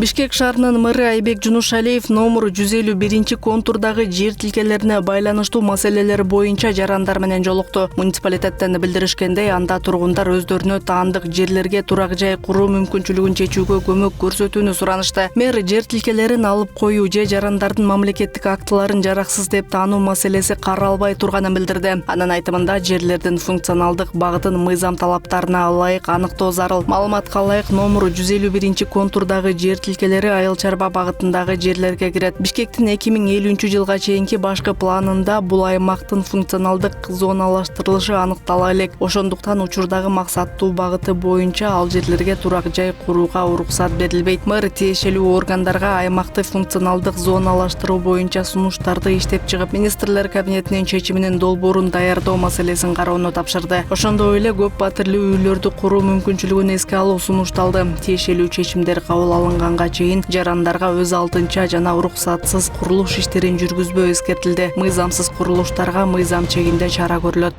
Бишкек шаарынын мэрі Айбек Жунушалиев номер 151 контурдагы жер тилкелерине байланыштуу маселелер боюнча жарандар менен жолукту. Муниципалитеттен билдиришкендей, анда тургундар өздөрүнө таандык жерлерге турак жай куруу мүмкүнчүлүгүн чечүүгө көмөк көрсөтүүнү суранышты. Мэр жер тилкелерин алып коюу же жарандардын мамлекеттик актыларын жараксыз деп таануу маселеси каралбай турганын билдирди. Анын айтымында жерлердин функционалдык багытын мыйзам талаптарына ылайык аныктоо зарыл. Маалыматка ылайык номер 151 контурдагы жер тилкелери айыл чарба багытындагы жерлерге кирет. Бишкектин 2050 жылга чейинки башкы планында бул аймактын функционалдык зоналаштырылышы аныктала элек. Ошондуктан учурдагы максаттуу багыты боюнча ал жерлерге турак жай курууга уруксат берилбейт. Мэр тиешелүү органдарга аймакты функционалдык зоналаштыруу боюнча сунуштарды иштеп чыгып, министрлер кабинетинин чечиминин долбоорун даярдоо маселесин кароону тапшырды. Ошондой эле көп батирлүү үйлөрдү куруу мүмкүнчүлүгүн эске алуу сунушталды. Тиешелүү чечимдер кабыл алынганга чейин жарандарга өз алдынча жана уруксатсыз курулуш иштерин жүргүзбөө эскертилди. Мыйзамсыз курулуштарга мыйзам чегинде чара көрүлөт.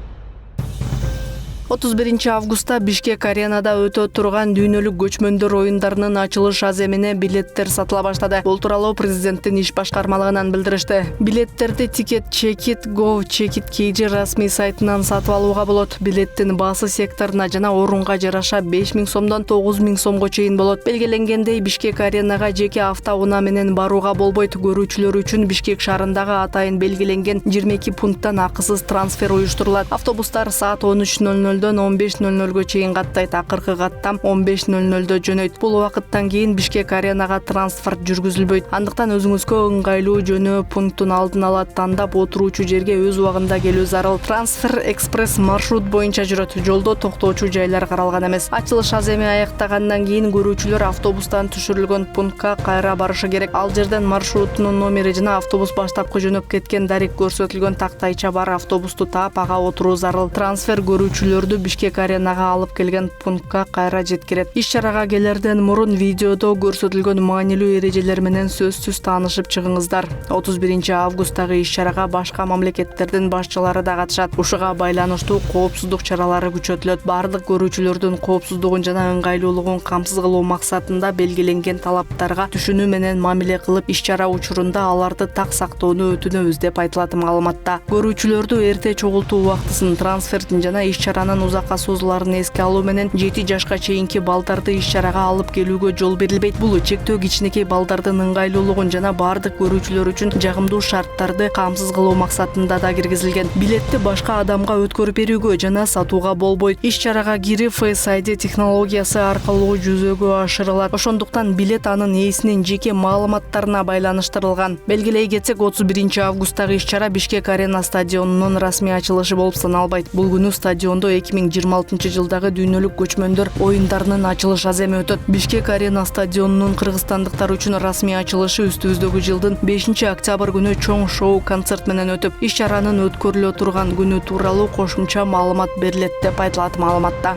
31 августта Бишкек аренада өтө турган дүйнөлүк көчмөндөр оюндарынын ачылыш аземине билеттер сатыла баштады. Бул тууралуу президенттин иш башкармалыгынан билдиришти. Билеттерди Ticket Chekit Go Chekit KG расмий сайтынан сатып алууга болот. Билеттин баасы секторуна жана орунга жараша 5000 сомдон 9000 сомго чейин болот. Белгиленгендей, Бишкек аренага жеке автоунаа менен барууга болбойт. Көрүүчүлөр үчүн Бишкек шаарындагы атайын белгиленген 22 пункттан акысыз трансфер уюштурулат. Автобустар саат 13:00 15:00 чейин каттайт, акыркы каттам 15:00 жөнөйт. Бул убакыттан кийин Бишкек аренага трансфер жүргүзүлбөйт. Андыктан өзүңүзгө ыңгайлуу жөнөө пункттун алдын ала тандап отуруучу жерге өз убагында келүү зарыл. Трансфер экспресс маршрут боюнча жүрөт. Жолдо токтоочу жайлар каралган эмес. Ачылыш аземи аяктагандан кийин көрүүчүлөр автобустан түшүрүлгөн пунктка кайра барышы керек. Ал жерден маршрутунун номери жана автобус баштапкы жөнөп кеткен дарек көрсөтүлгөн тактайча бар автобусту таап ага отуруу зарыл. Трансфер көрүүчүлөр Бишкек аренага алып келген пунктка кайра жеткирет. Иш-чарага келерден мурун видеодо көрсөтүлгөн маанилүү эрежелер менен сөзсүз таанышып чыгыңыздар. 31 августтагы иш-чарага башка мамлекеттердин башчылары да катышат. Ушуга байланыштуу коопсуздук чаралары күчөтүлөт. Бардык көрүүчүлөрдүн коопсуздугун жана ыңгайлуулугун камсыз кылуу максатында белгиленген талаптарга түшүнүү менен мамиле кылып, иш-чара учурунда аларды так сактоону өтүнөбүз деп айтылат маалыматта. Көрүүчүлөрдү эрте чогултуу убактысын, трансфердин жана иш-чаранын узакка созуларын эске алуу менен 7 жашка чейинки балдарды иш-чарага алып келүүгө жол берилбейт. Бул чектөө кичинекей балдардын ыңгайлуулугун жана бардык көрүүчүлөр үчүн жагымдуу шарттарды камсыз кылуу максатында да киргизилген. Билетти башка адамга өткөрүп берүүгө жана сатууга болбойт. Иш-чарага кирип Face ID технологиясы аркылуу жүзөгө ашырылат. Ошондуктан билет анын ээсинин жеке маалыматтарына байланыштырылган. Белгилей кетсек, 31 августтагы иш-чара Бишкек арена стадионунун расмий ачылышы болуп саналбайт. Бул күнү стадиондо 2026 жылдагы дүйнөлүк көчмөндөр оюндарынын ачылыш аземи өтөт. Бишкек арена стадионунун кыргызстандыктар үчүн расмий ачылышы үстүбүздөгү жылдын 5 октябрь күнү чоң шоу концерт менен өтүп, иш-чаранын өткөрүлө турган күнү тууралуу кошумча маалымат берилет деп айтылат маалыматта.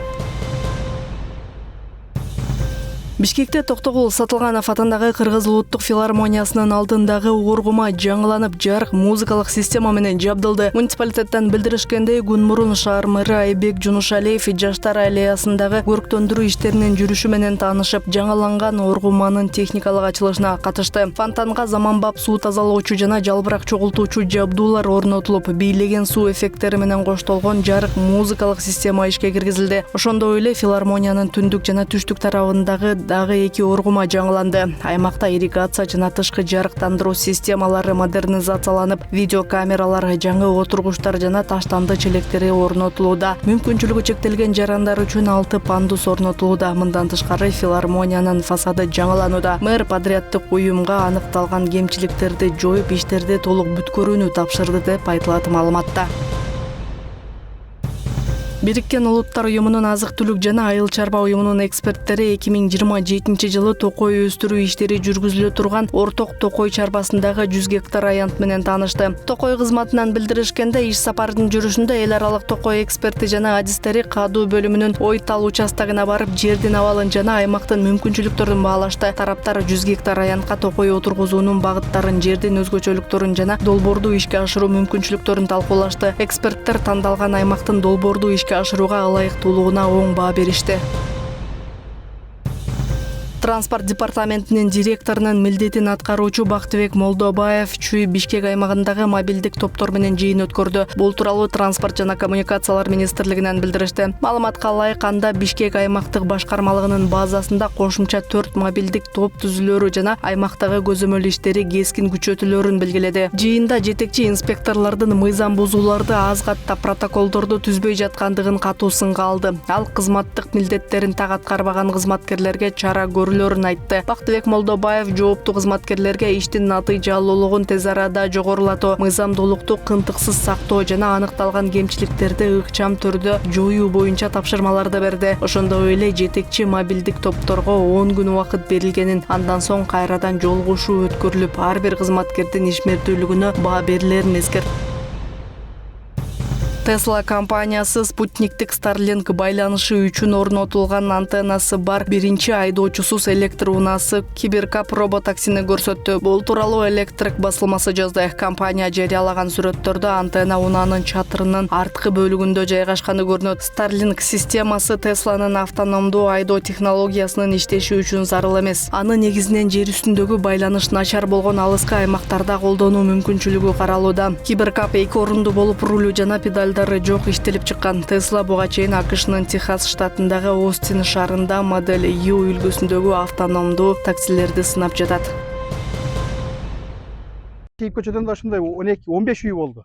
Бишкекте Токтогул Сатылганов атындагы Кыргыз улуттук филармониясынын алдындагы уургума жаңыланып, жарык музыкалык система менен жабдылды. Муниципалитеттен билдиришкендей, күн мурун шаар мэрі Айбек Жунушалиев жаштар аллеясындагы көрктөндүрүү иштеринин жүрүшү менен таанышып, жаңыланган уургуманын техникалык ачылышына катышты. Фонтанга заманбап суу тазалоочу жана жалбырак чогултуучу жабдуулар орнотулуп, бийлеген суу эффекттери менен коштолгон жарык музыкалык система ишке киргизилди. Ошондой эле филармониянын түндүк жана түштүк тарабындагы дагы 2 уургума жаңыланды. Аймакта ирригация жана тышкы жарыктандыруу системалары модернизацияланып, видео камералар, жаңы отургучтар жана таштанды челектери орнотулууда. Мүмкүнчүлүгү чектелген жарандар үчүн 6 пандус орнотулууда. Мындан тышкары филармониянын фасады жаңыланууда. Мэр подряддык уюмга аныкталган кемчиликтерди жоюп, иштерди толук бүткөрүүнү тапшырды деп айтылат маалыматта. Бириккен Улуттар уюмунун азык-түлүк жана айыл чарба уюмунун эксперттери 2027 жылы токой өстүрүү иштери жүргүзүлө турган Орток Токой чарбасындагы 100 гектар аянт менен таанышты. Токой кызматынан билдиришкенде, иш сапардын жүрүшүндө эл аралык токой эксперти жана адистери каадуу бөлүмүнүн Ойтал участогуна барып, жердин абалын жана аймактын мүмкүнчүлүктөрүн баалашты. Тараптар 100 гектар аянтка токой отургузуунун багыттарын, жердин өзгөчөлүктөрүн жана долбоорду ишке ашыруу мүмкүнчүлүктөрүн талкуулашты. Эксперттер тандалган аймактын долбоорду ишке ашырууга ылайыктуулугуна оң баа беришти. Транспорт департаментинин директорунун милдетин аткаруучу Бактыбек Молдобаев Чүй Бишкек аймагындагы мобилдик топтор менен жыйын өткөрдү. Бул тууралуу Транспорт жана коммуникациялар министрлигинен билдиришти. Маалыматка ылайык, анда Бишкек аймактык башкармалыгынын базасында кошумча 4 мобилдик топ түзүлөрү жана аймактагы көзөмөл иштери кескин күчөтүлөрүн белгиледи. Жыйында жетекчи инспекторлордун мыйзам бузууларды аз катта протоколдорду түзбөй жаткандыгын катуу сынга алды. Ал кызматтык милдеттерин так аткарбаган кызматкерлерге чара көрүлөрүн айтты. Бактыбек Молдобаев жооптуу кызматкерлерге иштин натыйжалуулугун тез арада жогорулатуу, мыйзамдуулукту кынтыксыз сактоо жана аныкталган кемчиликтерди ыкчам түрдө жоюу боюнча тапшырмаларды берди. Ошондой эле жетекчи мобилдик топторго 10 күн убакыт берилгенин, андан соң кайрадан жолугушуу өткөрүлүп, ар бир кызматкердин ишмердүүлүгүнө баа берилерин эскертти. Tesla компаниясы спутниктик Starlink байланышы үчүн орнотулган антеннасы бар биринчи айдоочусуз электр унаасы Киберкап роботаксини көрсөттү. Бул тууралуу Электрик басылмасы жазды. Компания жарыялаган сүрөттөрдө антенна унаанын чатырынын арткы бөлүгүндө жайгашканы көрүнөт. Starlink системасы Tesla'нын автономдуу айдоо технологиясынын иштеши үчүн зарыл эмес. Аны негизинен жер үстүндөгү байланыш начар болгон алыскы аймактарда колдонуу мүмкүнчүлүгү каралууда. Киберкап 2 орундуу болуп, рулю жана педальдары жок иштелип чыккан. Tesla буга чейин АКШнын Техас штатындагы Остин шаарында модель U үлгүсүндөгү автономдуу таксилерди сынап жатат. Кейп көчөдөн да ушундай 12-15 үй болду.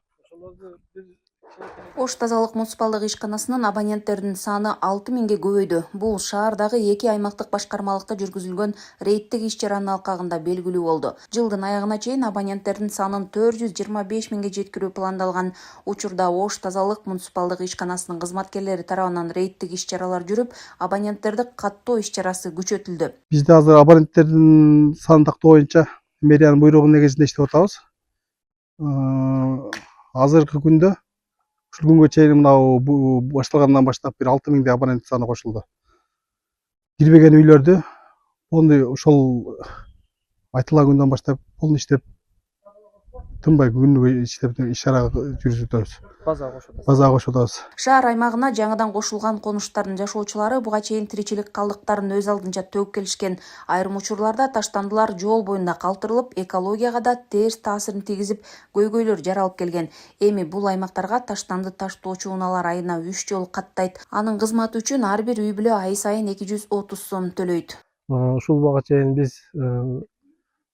Ош тазалык муниципалдык ишканасынын абоненттеринин саны 6000ге көбөйдү. Бул шаардагы 2 аймактык башкармалыкта жүргүзүлгөн рейдтик иш-чаранын алкагында белгилүү болду. Жылдын аягына чейин абоненттердин санын 425 миңге жеткирүү пландалган. Учурда Ош тазалык муниципалдык ишканасынын кызматкерлери тарабынан рейдтик иш-чаралар жүрүп, абоненттерди каттоо иш-чарасы күчөтүлдү. Бизде азыр абоненттердин сандыктоо боюнча мэриянын буйругу негизинде иштеп атабыз. Азыркы күндө ушул күнгө чейин мынау башталгандан баштап бир 6000 абонент саны кошулду. Кирбеген үйлөрдү ошол айтылган күндөн баштап полный иштеп, тынбай күнүгө иштеп иш-чара жүргүзүп базага кошуп атабыз. Шаар аймагына жаңыдан кошулган конуштардын жашоочулары буга чейин тиричилик калдыктарын өз алдынча төгүп келишкен. Айрым учурларда таштандылар жол боюнда калтырылып, экологияга да терс таасирин тийгизип, көйгөйлөр жаралып келген. Эми бул аймактарга таштанды таштоочу унаалар айына 3 жолу каттайт. Анын кызматы үчүн ар бир үй бүлө ай сайын 230 сом төлөйт. Ушул буга чейин биз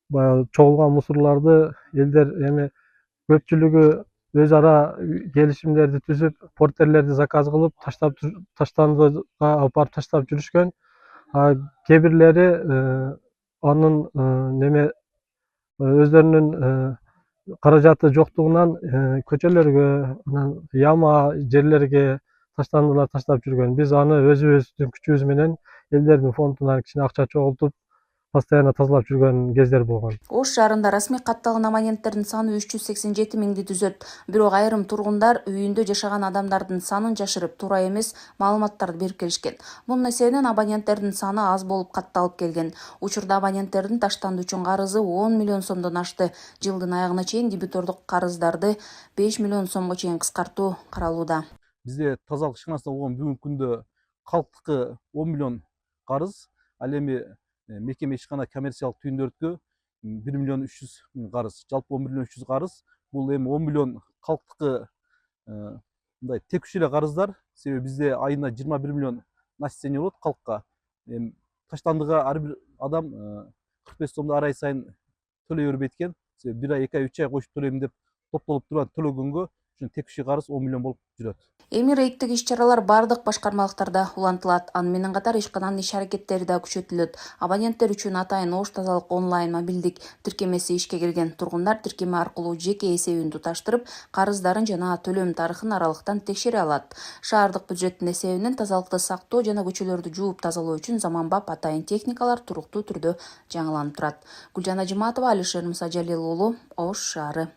баягы чогулган мусорларды элдер эми көпчүлүгү өз ара келишимдерди түзүп, портерлерди заказ кылып, таштандыга алып барып таштап жүрүшкөн. Кээ бирлери анын өздөрүнүн каражаты жоктугунан көчөлөргө, анан яма жерлерге таштандылар таштап жүргөн. Биз аны өзүбүздүн күчүбүз менен элдердин фондунан кичине акча чогултуп, постоянно тазалап жүргөн кездер болгон. Ош шаарында расмий катталган абоненттердин саны 387 миңди түзөт. Бирок айрым тургундар үйүндө жашаган адамдардын санын жашырып, туура эмес маалыматтарды берип келишкен. Мунун эсебинен абоненттердин саны аз болуп катталып келген. Учурда абоненттердин таштанды үчүн карызы 10 миллион сомдон ашты. Жылдын аягына чейин дебитордук карыздарды 5 миллион сомго чейин кыскартуу каралууда. Бизде тазалык ишканасында болгон бүгүнкү күндө калктыкы 10 миллион карыз, ал эми мекеме ишкана коммерциялык түйүндөрдүккө 1 миллион 300 миң карыз, жалпы 10 миллион 300 карыз. Бул эми 10 миллион калктыкы мындай текүч эле карыздар. Себеби бизде айына 21 миллион начисление болот калкка. Таштандыга ар бир адам 45 сомду ар ай сайын төлөй бербейт экен. Себеби 1 ай, 2 ай, 3 ай кошуп төлөйм деп топтолуп турган төлөгөнгө текүчү карыз 10 миллион болуп жүрөт. Эми рейдтик иш-чаралар бардык башкармалыктарда улантылат. Аны менен катар ишкананын иш-аракеттери да күчөтүлөт. Абоненттер үчүн атайын Ош тазалык онлайн мобилдик тиркемеси ишке кирген. Тургундар тиркеме аркылуу жеке эсебин туташтырып, карыздарын жана төлөм тарыхын аралыктан текшере алат. Шаардык бюджеттин эсебинен тазалыкты сактоо жана көчөлөрдү жууп тазалоо үчүн заманбап атайын техникалар туруктуу түрдө жаңыланып турат. Гүлжан Ажиматова, Алишер Мусажалил уулу, Ош шаары.